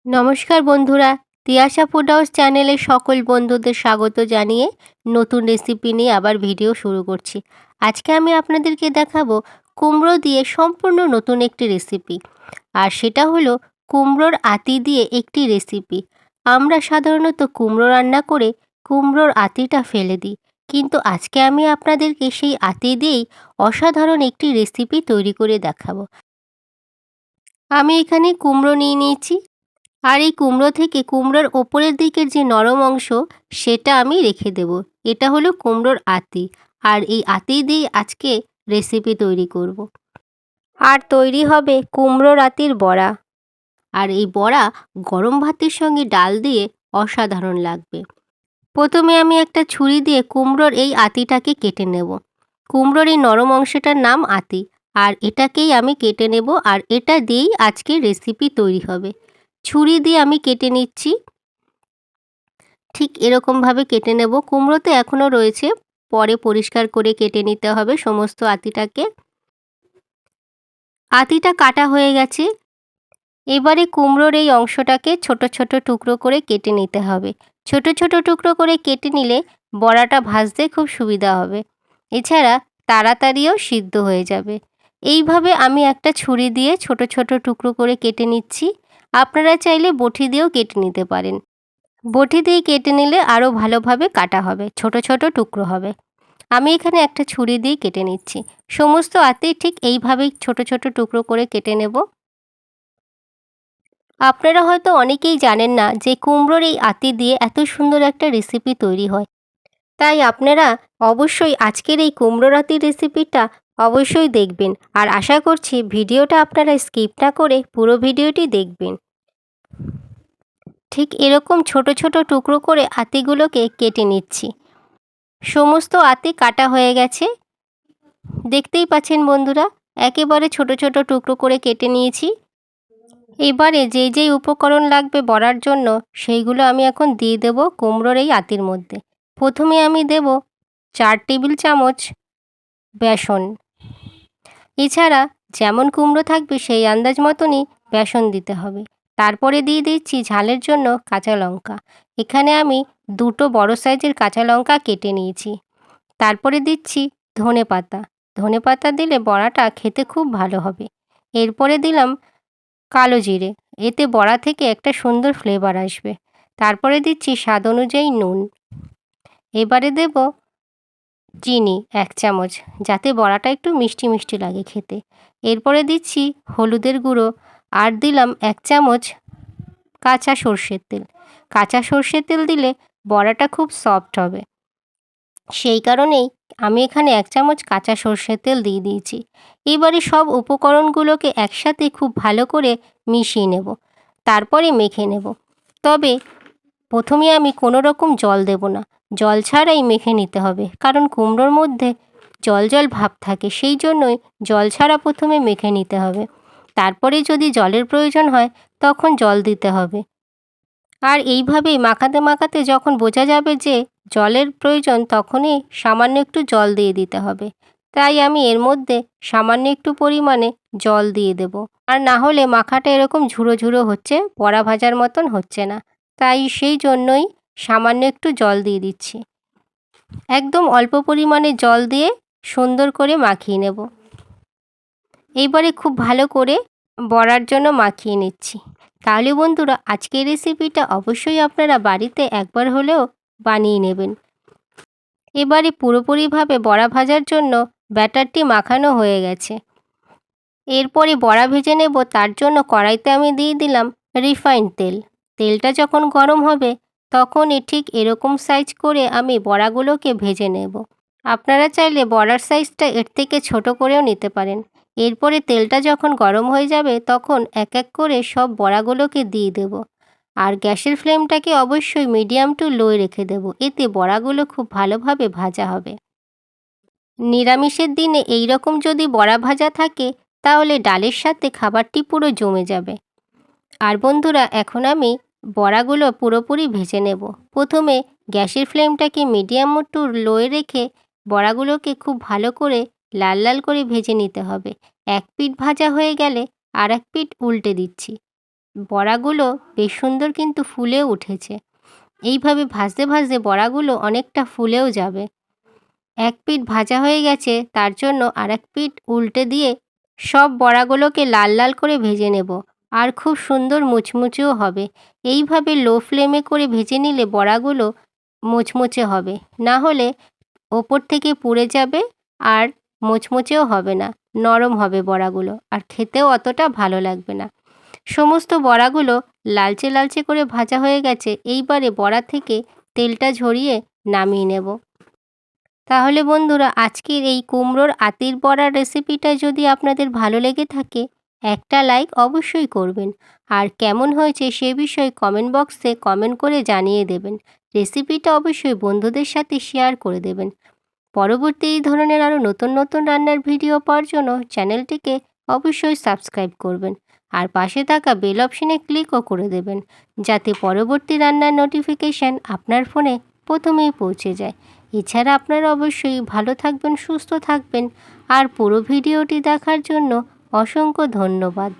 নমস্কার বন্ধুরা, Tiyasha food house চ্যানেলে সকল বন্ধুদের স্বাগত জানিয়ে নতুন রেসিপি নিয়ে আবার ভিডিও শুরু করছি। আজকে আমি আপনাদেরকে দেখাবো কুমড়ো দিয়ে সম্পূর্ণ নতুন একটি রেসিপি। আর সেটা হলো কুমড়োর আঁতি দিয়ে একটি রেসিপি। আমরা সাধারণত কুমড়ো রান্না করে কুমড়োর আঁতিটা ফেলে দিই, কিন্তু আজকে আমি আপনাদেরকে সেই আঁতি দিয়েই অসাধারণ একটি রেসিপি তৈরি করে দেখাবো। আমি এখানে কুমড়ো নিয়ে নিয়েছি, আর এই কুমড়ো থেকে কুমড়োর ওপরের দিকের যে নরম অংশ সেটা আমি রেখে দেব। এটা হলো কুমড়োর আঁতি, আর এই আঁতি দিয়ে আজকে রেসিপি তৈরি করব। আর তৈরি হবে কুমড়োর আঁতির বড়া। আর এই বড়া গরম ভাতের সঙ্গে ডাল দিয়ে অসাধারণ লাগবে। প্রথমে আমি একটা ছুরি দিয়ে কুমড়োর এই আঁতিটাকে কেটে নেব। কুমড়োর এই নরম অংশটার নাম আঁতি, আর এটাকেই আমি কেটে নেব, আর এটা দিয়েই আজকে রেসিপি তৈরি হবে। ছুরি দিয়ে আমি কেটে নিচ্ছি, ঠিক এরকমভাবে কেটে নেব। কুমড়োতে এখনও রয়েছে, পরে পরিষ্কার করে কেটে নিতে হবে সমস্ত আঁতিটাকে। আঁতিটা কাটা হয়ে গেছে। এবারে কুমড়োর এই অংশটাকে ছোট ছোট টুকরো করে কেটে নিতে হবে। ছোট ছোট টুকরো করে কেটে নিলে বড়াটা ভাজতে খুব সুবিধা হবে। এছাড়া তাড়াতাড়িও সিদ্ধ হয়ে যাবে। এইভাবে আমি একটা ছুরি দিয়ে ছোট ছোট টুকরো করে কেটে নিচ্ছি। আপনারা চাইলে বটি দিয়েও কেটে নিতে পারেন। বটি দিয়ে কেটে নিলে আরও ভালোভাবে কাটা হবে, ছোট ছোট টুকরো হবে। আমি এখানে একটা ছুরি দিয়ে কেটে নিচ্ছি। সমস্ত আঁতি ঠিক এইভাবেই ছোট ছোট টুকরো করে কেটে নেব। আপনারা হয়তো অনেকেই জানেন না যে কুমড়োর এই আঁতি দিয়ে এত সুন্দর একটা রেসিপি তৈরি হয়। তাই আপনারা অবশ্যই আজকের এই কুমড়োর আঁতির রেসিপিটা অবশ্যই দেখবেন, আর আশা করছি ভিডিওটা আপনারা স্কিপ না করে পুরো ভিডিওটি দেখবেন। ঠিক এরকম ছোট ছোট টুকরো করে আঁতিগুলোকে কেটে নিচ্ছি। সমস্ত আঁতি কাটা হয়ে গেছে, দেখতেই পাচ্ছেন বন্ধুরা, একেবারে ছোট ছোট টুকরো করে কেটে নিয়েছি। এবারে যেই যেই উপকরণ লাগবে বড়ার জন্য সেইগুলো আমি এখন দিয়ে দেব কুমড়োর এই আঁতির মধ্যে। প্রথমে আমি দেব 4 টেবিল চামচ বেসন। এছাড়া যেমন কুমড়ো থাকবে সেই আন্দাজ মতনই বেসন দিতে হবে। তারপরে দিয়ে দিচ্ছি ঝালের জন্য কাঁচা লঙ্কা। এখানে আমি 2টো বড় সাইজের কাঁচা লঙ্কা কেটে নিয়েছি। তারপরে দিচ্ছি ধনেপাতা। ধনেপাতা দিলে বড়াটা খেতে খুব ভালো হবে। এরপরে দিলাম কালো জিরে, এতে বড়া থেকে একটা সুন্দর ফ্লেভার আসবে। তারপরে দিচ্ছি স্বাদ অনুযায়ী নুন। এবারে দেব চিনি 1 চামচ, যাতে বড়াটা একটু মিষ্টি মিষ্টি লাগে খেতে। এরপরে দিচ্ছি হলুদের গুঁড়ো, আর দিলাম 1 চামচ কাঁচা সর্ষের তেল। কাঁচা সর্ষের তেল দিলে বড়াটা খুব সফট হবে, সেই কারণেই আমি এখানে 1 চামচ কাঁচা সর্ষের তেল দিয়ে দিয়েছি। এবারে সব উপকরণগুলোকে একসাথে খুব ভালো করে মিশিয়ে নেব, তারপরে মেখে নেব। তবে প্রথমে আমি কোনো রকম জল দেব না, জল ছাড়াই মেখে নিতে হবে, কারণ কুমড়োর মধ্যে জল জল ভাব থাকে, সেই জন্যই জল ছাড়া প্রথমে মেখে নিতে হবে। তারপরে যদি জলের প্রয়োজন হয় তখন জল দিতে হবে। আর এইভাবেই মাখাতে মাখাতে যখন বোঝা যাবে যে জলের প্রয়োজন, তখনই সামান্য একটু জল দিয়ে দিতে হবে। তাই আমি এর মধ্যে সামান্য একটু পরিমাণে জল দিয়ে দেব। আর না হলে মাখাটা এরকম ঝুরো ঝুরো হচ্ছে, বড়া ভাজার মতন হচ্ছে না। তাই সেই জন্যই সামান্য একটু জল দিয়ে দিচ্ছি। একদম অল্প পরিমাণে জল দিয়ে সুন্দর করে মাখিয়ে নেব। এইবারে খুব ভালো করে বড়ার জন্য মাখিয়ে নিচ্ছি। তাহলে বন্ধুরা, আজকের রেসিপিটা অবশ্যই আপনারা বাড়িতে একবার হলেও বানিয়ে নেবেন। এবারে পুরোপুরিভাবে বড়া ভাজার জন্য ব্যাটারটি মাখানো হয়ে গেছে। এরপরে বড়া ভেজে নেব, তার জন্য কড়াইতে আমি দিয়ে দিলাম রিফাইন্ড তেল। তেলটা যখন গরম হবে তখনই ঠিক এরকম সাইজ করে আমি বড়াগুলোকে ভেজে নেব। আপনারা চাইলে বড়ার সাইজটা এর থেকে ছোট করেও নিতে পারেন। এরপরে তেলটা যখন গরম হয়ে যাবে তখন এক এক করে সব বড়াগুলোকে দিয়ে দেব। আর গ্যাসের ফ্লেমটাকে অবশ্যই মিডিয়াম টু লোয় রেখে দেব, এতে বড়াগুলো খুব ভালোভাবে ভাজা হবে। নিরামিষের দিনে এই রকম যদি বড়া ভাজা থাকে তাহলে ডালের সাথে খাবারটি পুরো জমে যাবে। আর বন্ধুরা, এখন আমি বড়াগুলো পুরোপুরি ভেজে নেব। প্রথমে গ্যাসের ফ্লেমটাকে মিডিয়াম টু লোয়ে রেখে বড়াগুলোকে খুব ভালো করে লাল লাল করে ভেজে নিতে হবে। এক পিঠ ভাজা হয়ে গেলে আর এক পিঠ উল্টে দিচ্ছি। বড়াগুলো বেশ সুন্দর কিন্তু ফুলেও উঠেছে। এইভাবে ভাজতে ভাজতে বড়াগুলো অনেকটা ফুলেও যাবে। এক পিঠ ভাজা হয়ে গেছে, তার জন্য আরেক পিঠ উল্টে দিয়ে সব বড়াগুলোকে লাল লাল করে ভেজে নেব। আর খুব সুন্দর মুচমুচেও হবে। এইভাবে লো ফ্লেমে করে ভেজে নিলে বড়াগুলো মুচমুচে হবে, না হলে ওপর থেকে পুড়ে যাবে আর মুচমুচেও হবে না, নরম হবে বড়াগুলো আর খেতেও অতটা ভালো লাগবে না। সমস্ত বড়াগুলো লালচে লালচে করে ভাজা হয়ে গেছে। এইবারে বড়া থেকে তেলটা ঝরিয়ে নামিয়ে নেব। তাহলে বন্ধুরা, আজকের এই কুমড়োর আতির বড়ার রেসিপিটা যদি আপনাদের ভালো লেগে থাকে, একটা লাইক অবশ্যই করবেন। আর কেমন হয়েছে সে বিষয়ে কমেন্ট বক্সে কমেন্ট করে জানিয়ে দেবেন। রেসিপিটা অবশ্যই বন্ধুদের সাথে শেয়ার করে দেবেন। পরবর্তী এই ধরনের আরও নতুন নতুন রান্নার ভিডিও পাওয়ার জন্য চ্যানেলটিকে অবশ্যই সাবস্ক্রাইব করবেন। আর পাশে থাকা বেল অপশনে ক্লিকও করে দেবেন, যাতে পরবর্তী রান্নার নোটিফিকেশান আপনার ফোনে প্রথমেই পৌঁছে যায়। এছাড়া আপনারা অবশ্যই ভালো থাকবেন, সুস্থ থাকবেন। আর পুরো ভিডিওটি দেখার জন্য অসংখ্য ধন্যবাদ।